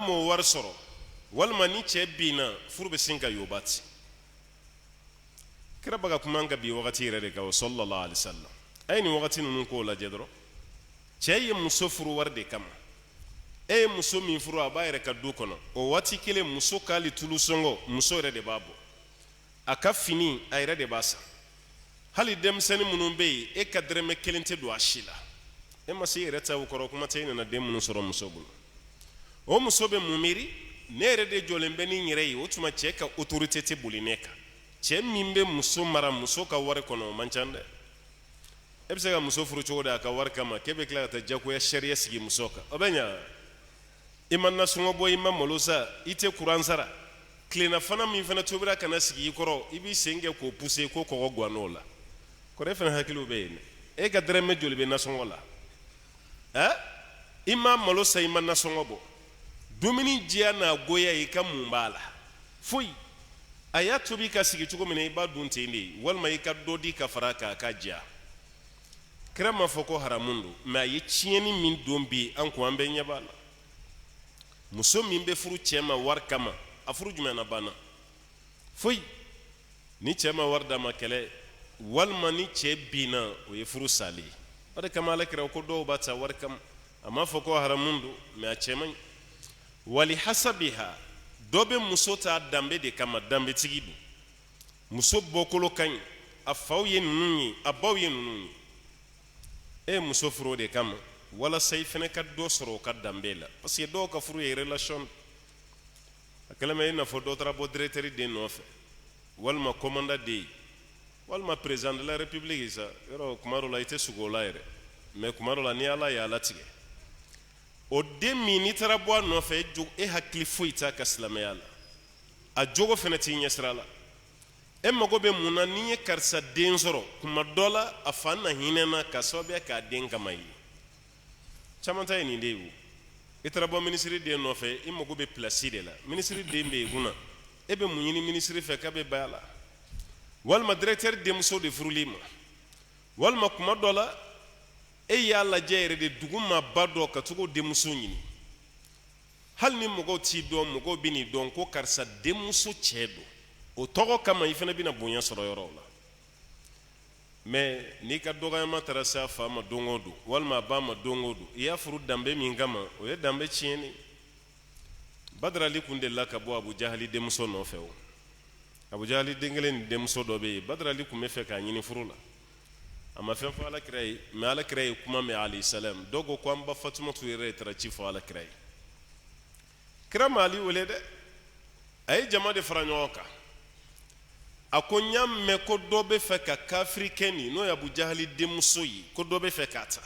mo war soro walma ni cɛ bina furu bɛ sin ka yobati kira baga kuma ka bi wagati yɛrɛ de kan sallallahu alaihi wasallam ay ni wagati ninnu ko lajɛ dɔrɔn cɛ ye muso furu war de kama e muso min furu a b'a yɛrɛ ka du kɔnɔ o waati kelen muso k'ali tulu sɔngɔ muso yɛrɛ de b'a bɔ a ka fini a yɛrɛ de b'a san hali denmisɛnnin minnu bɛ yen e ka dɛrɛmɛ kelen tɛ don a si la e ma se yɛrɛ ta o kɔrɔ kuma tɛ e nana den minnu sɔrɔ muso bolo o muso bɛ mun miiri ne yɛrɛ de jɔlen bɛ ni n yɛrɛ ye o tuma cɛ ka autorité tɛ boli ne kan cɛ min bɛ muso mara muso ka wari kɔnɔ o man ca dɛ e bɛ se ka muso furu cogo di a ka wari kama k'e bɛ tila ka taa jagoya sariya sigi muso kan o bɛ ɲa i ma nasɔngɔ bɔ i ma malo sa i tɛ kuran sara tilenna fana min fana tobira kana sigi i kɔrɔ i b'i sen kɛ k'o pousser ko kɔgɔ guwan n'o la kɔrɔ e fana hakiliw bɛ yen e ka dɛrɛmɛ joli bɛ nasɔngɔ la i ma malo sa i ma nasɔngɔ bɔ dumuni diya n'a goya i ka mun b'a la foyi a y'a tobi ka sigi cogo min na i b'a dun ten de walima i ka dɔ di ka fara kan a ka diya kira ma fɔ ko haramun don mais a ye tiɲɛni min don bi an ko an bɛ ɲɛ b'a la muso min bɛ furu cɛ ma wari kama a furu jumɛn na banna foyi ni cɛ ma wari d'a ma kɛlɛ walima ni cɛ binna o ye furu sali o de kama alakira ko dɔw b'a ta wari kama a ma fɔ ko haramun don mais a cɛ man ɲi wali hasabiha dɔ bɛ muso ta danbe de kama danbetigi don muso bɔkolo ka ɲi a faw ye ninnu ye a baw ye ninnu ye e ye muso furu o de kama walasa i fana ka dɔ sɔrɔ o ka danbe la parce que dɔw ka furu ye relation a kɛlen bɛ i n'a fɔ dɔ taara bɔ directeur den nɔfɛ walima commandant den walima président de la république sa yɔrɔ kuma dɔ la i tɛ sugo o la yɛrɛ mais kuma dɔ la ni ala ye ala tigɛ o den min n'i taara bɔ a nɔfɛ e hakili foyi t'a ka silamɛya la a jogo fana t'i ɲɛsira la e mago bɛ mun na n'i ye karisa den sɔrɔ kuma dɔ la a fa na hinɛ na ka sababuya k'a den kama ye caman ta ye nin de ye o i taara bɔ minisiri den nɔfɛ i mago bɛ place de la minisiri den bɛ yen kunna e bɛ mun ɲini minisiri fɛ k'a bɛ baya la walima directeur denmuso de furuli ma walima kuma dɔ la e y'a lajɛ yɛrɛ de dugu maaba dɔ ka tugu denmuso ɲini hali ni mɔgɔw t'i dɔn mɔgɔw bɛ n'i dɔn ko karisa denmuso cɛ don o tɔgɔ kama i fana bɛna bonya sɔrɔ yɔrɔw la mais n'i ka dɔgɔyama taara se a fa ma don o don walima a ba ma don o don i y'a furu danbe min kama o ye danbe tiɲɛni badarali kun delila ka bɔ abu jahali denmuso nɔfɛ o abu jahali den kelen ni denmuso dɔ bɛ yen badarali kun bɛ fɛ k'a ɲini furu la a ma fɛn fɔ alakira ye mais alakira ye kuma mɛn alayhi salam dɔw ko ko an ba fatumatu yɛrɛ ye taara ci fɔ alakira ye kira ma ali wele dɛ a ye jama de fara ɲɔgɔn kan a ko n y'a mɛn ko dɔ bɛ fɛ ka kafiri kɛ nin n'o ye abu jahali denmuso ye ko dɔ bɛ fɛ k'a ta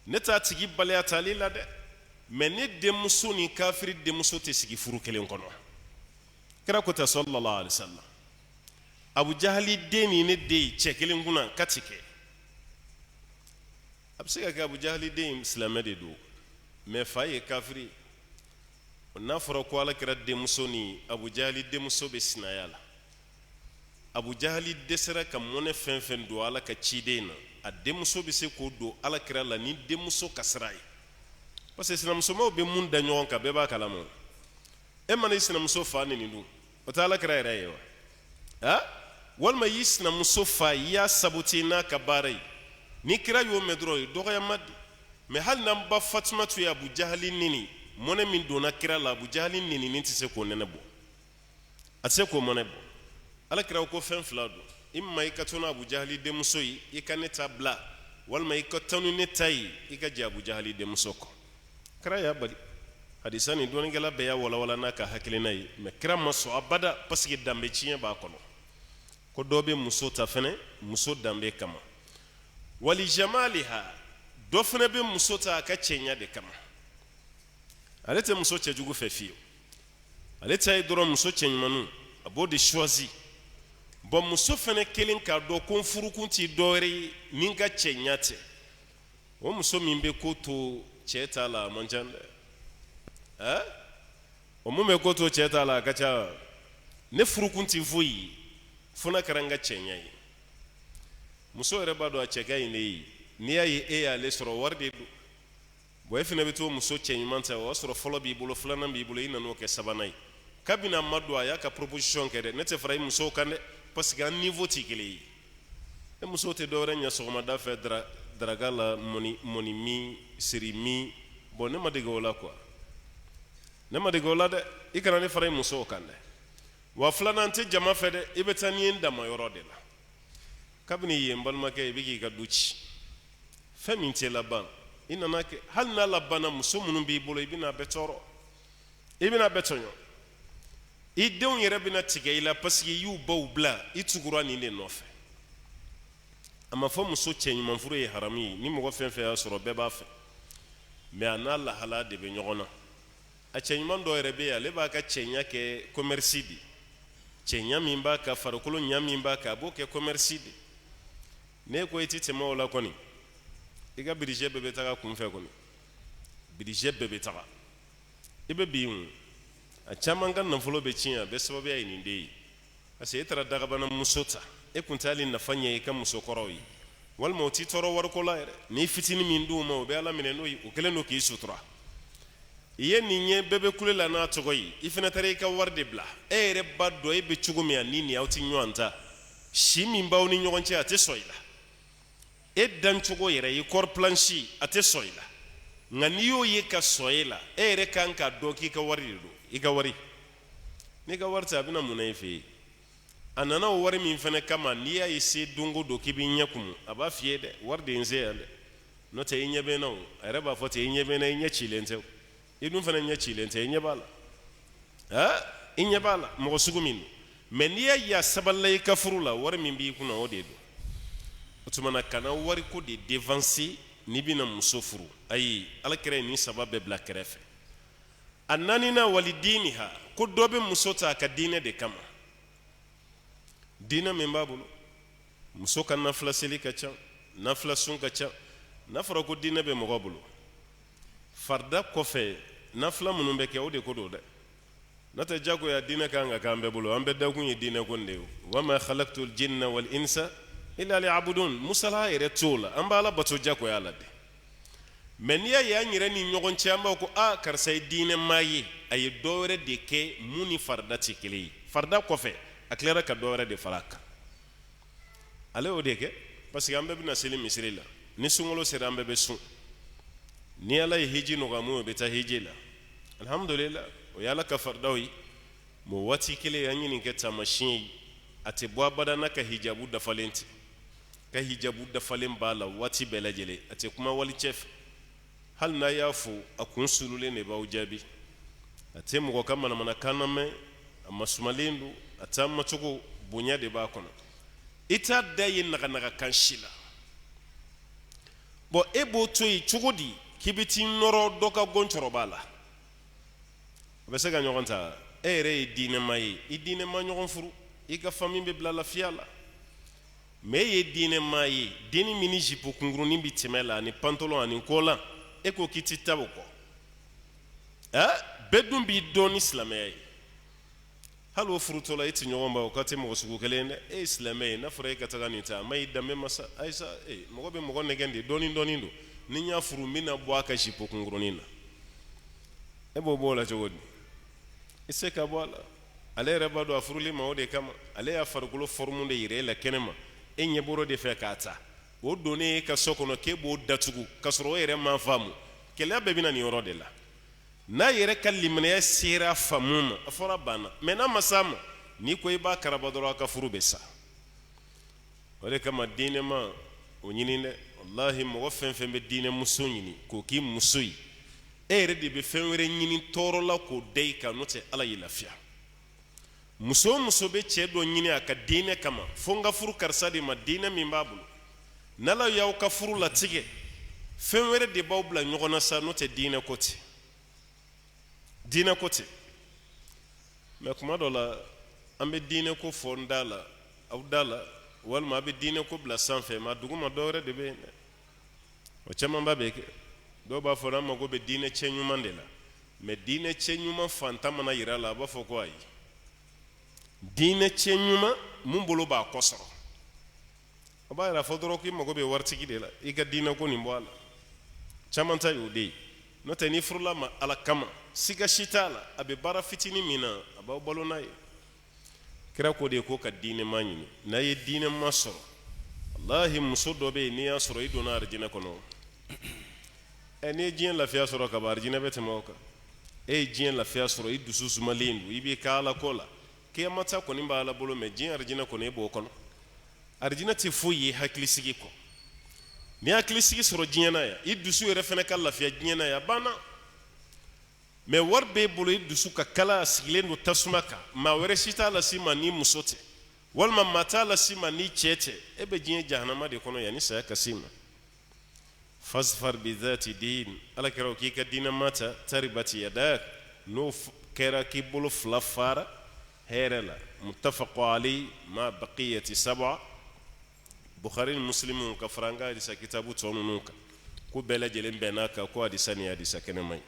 ne t'a tigi baliya tali la dɛ mais ne denmuso ni kafiri denmuso tɛ sigi furu kelen kɔnɔ kira ko tɛ sallallahu alaihi wasallam abu jahali den ni ne den cɛ kelen kunna ka ti kɛ a bɛ se ka kɛ abu jahali den silamɛ de don mais fa ye kafiri n'a fɔra ko alakira denmuso ni abu jahali denmuso bɛ sinaya la abu jahali dɛsɛra ka mɔnɛ fɛn fɛn don ala ka ciden na a denmuso bɛ se k'o don alakira la ni denmuso kasira ye parce que sinamusomaw bɛ mun da ɲɔgɔn kan bɛɛ b'a kalama e mana i sinamuso fa nin dun o tɛ alakira yɛrɛ ye wa walima y'i sinamuso fa i y'a sabote n'a ka baara ye ni kira y'o mɛn dɔrɔn ye dɔgɔyama di mais hali n'an ba fatumatu ye abu jahali nini mɔnɛ min donna kira la abu jahali nini tɛ se k'o nɛnɛ bɔ a tɛ se k'o mɔnɛ bɔ alakira ko fɛn fila don i ma i ka to ni abu jahali denmuso ye i ka ne ta bila walima i ka to ni ne ta ye i ka jɛ abu jahali denmuso kɔ kira y'a bali hadisa nin dɔnnikɛla bɛɛ y'a walawala n'a ka hakilina ye mais kira ma sɔn abada parce que danbe tiɲɛ b'a kɔnɔ ko dɔ bɛ muso ta fɛnɛ muso danbe kama wali jamaliha dɔ fɛnɛ bɛ muso ta a ka cɛɲa de kama ale tɛ muso cɛjugu fɛ fiyewu ale ta ye dɔrɔn muso cɛɲumannu a b'o de choisi bon muso fɛnɛ kelen k'a dɔn ko n furukun tɛ dɔwɛrɛ ye ni n ka cɛɲa tɛ o muso min bɛ ko to cɛ t'a la a man ca dɛ o mun bɛ ko to cɛ t'a la a ka ca ne furukun tɛ foyi ye fo n'a kɛra n ka cɛɲa ye muso yɛrɛ b'a dɔn a cɛ ka ɲi ne ye n'i y'a ye e y'ale sɔrɔ wari de don bo efina beto muso cɛɲuman ta o sɔrɔ fɔlɔ b'i bolo filanan b'i bolo i nan'o kɛ sabanan ye kabini a ma don a y'a ka proposition kɛ dɛ ne tɛ fara i musow kan dɛ parce que an niveau tɛ kelen ye e musow tɛ dɔwɛrɛ ɲɛ sɔgɔmada fɛ daraka la mɔni min siri min bon ne ma dege o la quoi ne ma dege o la dɛ i kana ne fara i musow kan dɛ wa filanan tɛ jama fɛ dɛ i bɛ taa ni ye n dama yɔrɔ de la kabini yen balimakɛ i bɛ k'i ka du ci fɛn min tɛ laban i nana kɛ hali n'a labanna muso minnu b'i bolo i bɛna bɛɛ tɔɔrɔ i bɛna bɛɛ tɔɲɔ i denw yɛrɛ bɛna tigɛ i la parce que i y'u baw bila i tugura nin de nɔfɛ a ma fɔ muso cɛɲuman furu ye haramu ye ni mɔgɔ fɛn fɛn y'a sɔrɔ bɛɛ b'a fɛ mais a n'a lahala de bɛ ɲɔgɔn na a cɛɲuman dɔ yɛrɛ bɛ yen ale b'a ka cɛɲa kɛ commerce de cɛɲa min b'a ka farikolo ɲa min b'a kan a b'o kɛ commerce de ne ko i tɛ tɛmɛ o la kɔni i ka budget bɛɛ bɛ taga kunfɛ kɔni budget bɛɛ bɛ taga i bɛ bin a caman ka nafolo bɛ tiɲɛ a bɛɛ sababuya ye nin de ye parce que e taara dagabana muso ta e kun tɛ hali nafa ɲɛ i ka musokɔrɔw ye walima o t'i tɔɔrɔ wariko la yɛrɛ n'i fitinin min d'u ma o bɛ ala minɛ n'o ye o kɛlen don k'i sutura i ye nin ye bɛɛ bɛ kule la n'a tɔgɔ ye i fana taara i ka wari de bila e yɛrɛ ba dɔn e bɛ cogo min a ni nin aw tɛ ɲɔgɔn ta si min b'aw ni ɲɔgɔn cɛ a tɛ sɔn i la e dancogo yɛrɛ i kɔri planche a tɛ sɔn i la nka n'i y'o ye ka sɔn e la e yɛrɛ kan ka dɔn k'i ka wari de don i ka wari n'i ka wari tɛ a bɛna mun na i fɛ yen a nana o wari min fana kama n'i y'a ye se don o don k'i b'i ɲɛ kumu a b'a f'i ye dɛ wari de ye n se yan dɛ n'o tɛ i ɲɛ bɛ n na o a yɛrɛ b'a fɔ ten i ɲɛ bɛ n na i ɲɛ cilen tɛ i dun fana ɲɛ cilen tɛ i ɲɛ b'a la i ɲɛ b'a la mɔgɔ sugu min don mais n'i y'a ye a sabalila i ka furu la wari min b'i kunna o de don o tuma na kana wari ko de dévancer n'i bɛna muso furu ayi alakira ye nin saba bɛɛ bila kɛrɛfɛ a naaninan wali diiniha ko dɔ bɛ muso ta a ka diinɛ de kama diinɛ min b'a bolo muso ka nafila seli ka ca nafila sun ka ca n'a fɔra ko diinɛ bɛ mɔgɔ bolo farida kɔfɛ nafila minnu bɛ kɛ o de ko don dɛ n'o tɛ jagoya diinɛ kan ka k'an bɛɛ bolo an bɛɛ dakun ye diinɛ ko de ye wa ma khalaqtul jinna wal insa illa liya'budun musala yɛrɛ t'o la an b'a la bato jagoya la de mais n'i y'a ye an yɛrɛ ni ɲɔgɔn cɛ an b'a ko karisa ye diinɛ maa ye a ye dɔ wɛrɛ de kɛ mun ni farida tɛ kelen ye farida kɔfɛ a tilara ka dɔ wɛrɛ de fara a kan ale y'o de kɛ parce que an bɛɛ bɛna seli misiri la ni sunkalo sera an bɛɛ bɛ sun ni ala ye hiji nɔgɔya mun ye o bɛ taa hiji la alhamdulillah o ye ala ka faridaw ye mais waati kelen an ye nin kɛ taamasiyɛn ye a tɛ bɔ abada n'a ka hijabu dafalen tɛ ka hijabu dafalen b'a la waati bɛɛ lajɛlen a tɛ kuma wali cɛ fɛ hali n'a y'a fo a kun sululen de b'aw jaabi a tɛ mɔgɔ ka manamanakan lamɛn a masumalen don a taamacogo bonya de b'a kɔnɔ i t'a da ye naganagakan si la bon e b'o to yen cogo di k'i bɛ t'i nɔrɔ dɔ ka gɔncɔrɔba la o bɛ se ka ɲɔgɔn ta e yɛrɛ ye diinɛma ye i diinɛma ɲɔgɔn furu i ka famille bɛ bila lafiya la mais e ye diinɛma ye denni min ni jipo kunkurunin bɛ tɛmɛ la ani pantalon ani kolan e ko k'i tɛ taa o kɔ bɛɛ dun b'i dɔn ni silamɛya ye hali o furutɔla e tɛ ɲɔgɔn ba o ka tɛ mɔgɔ sugu kelen ye dɛ e ye silamɛ ye n'a fɔra e ka taga nin ta a ma y'i danbe ma sa ayisa mɔgɔ bɛ mɔgɔ nɛgɛn de dɔɔnin dɔɔnin don ni n y'a furu n bɛna bɔ a ka jipo kunkurunin na e b'o bɔ o la cogo di i se ka bɔ a la ale yɛrɛ b'a dɔn a furulen ma o de kama ale y'a farikolo forme de yira e la kɛnɛ ma e ɲɛ bɔr'o de fɛ k'a ta o donnen e ka so kɔnɔ k'e b'o datugu k'a sɔrɔ o yɛrɛ m'a faamu kɛlɛya bɛɛ bɛna nin yɔrɔ de la n'a yɛrɛ ka liminɛya sera faamu ma a fɔra banna mais n'a ma s'a ma n'i ko i b'a karaba dɔrɔn a ka furu bɛ sa o de kama diinɛma o ɲini dɛ wallahi mɔgɔ fɛn fɛn bɛ diinɛ muso ɲini k'o k'i muso ye e yɛrɛ de bɛ fɛn wɛrɛ ɲini tɔɔrɔ la k'o da i kan n'o tɛ ala y'i lafiya muso o muso bɛ cɛ dɔ ɲini a ka diinɛ kama fo n ka furu karisa de ma diinɛ min b'a bolo n'ala y'aw ka furu latigɛ fɛn wɛrɛ de b'aw bila ɲɔgɔn na sa n'o tɛ diinɛ ko tɛ diinɛ ko tɛ mais kuma dɔ la an bɛ diinɛ ko fɔ n da la aw da la walima a bɛ diinɛ ko bila sanfɛ mais a duguma dɔ wɛrɛ de bɛ yen dɛ o camanba bɛ kɛ dɔw b'a fɔ an mago bɛ diinɛ cɛ ɲuman de la mais diinɛ cɛ ɲuman fantan mana yira a la a b'a fɔ ko ayi diinɛ cɛ ɲuman mun bolo b'a kɔ sɔrɔ o b'a yira fɔ dɔrɔn k'i mago bɛ waritigi de la i ka diinɛ ko nin bɔ a la caman ta y'o de ye n'o tɛ ni furula ma ala kama siga si t'a la a bɛ baara fitinin min na a b'aw balo n'a ye kira ko de ko ka diinɛma ɲini n'a ye diinɛma sɔrɔ wallahi muso dɔ bɛ yen n'i y'a sɔrɔ i donna arijinɛ kɔnɔ n'i ye diɲɛ lafiya sɔrɔ ka ban arijinɛ bɛ tɛmɛ o kan e ye diɲɛ lafiya sɔrɔ i dusu sumalen don i b'i ka ala ko la kiyamata kɔni b'a ala bolo mɛ diɲɛ arijinɛ kɔni e b'o kɔnɔ arijinɛ tɛ foyi ye hakilisigi kɔ ni hakilisigi sɔrɔ diɲɛ na yan i dusu yɛrɛ fana ka lafiya diɲɛ na yan a banna mɛ wari b'e bolo i dusu ka kala a sigilen don tasuma kan maa wɛrɛ si t'a las'i ma ni muso tɛ walima maa t'a las'i ma ni cɛ tɛ e bɛ diɲɛ jahanama de kɔnɔ yan ni saya ka s'i ma fasfar bi dhati din ala kɛra o k'i ka diinɛma ta taribati yadak n'o kɛra k'i bolo fila fara hɛrɛ la muttafaqu alayhi ma baqiyati sab'a bukhari ni muslimu ka fara an ka hadisa kitabu tɔ ninnu kan ko bɛɛ lajɛlen bɛnn'a kan ko hadisa nin ye hadisa kɛnɛma ye.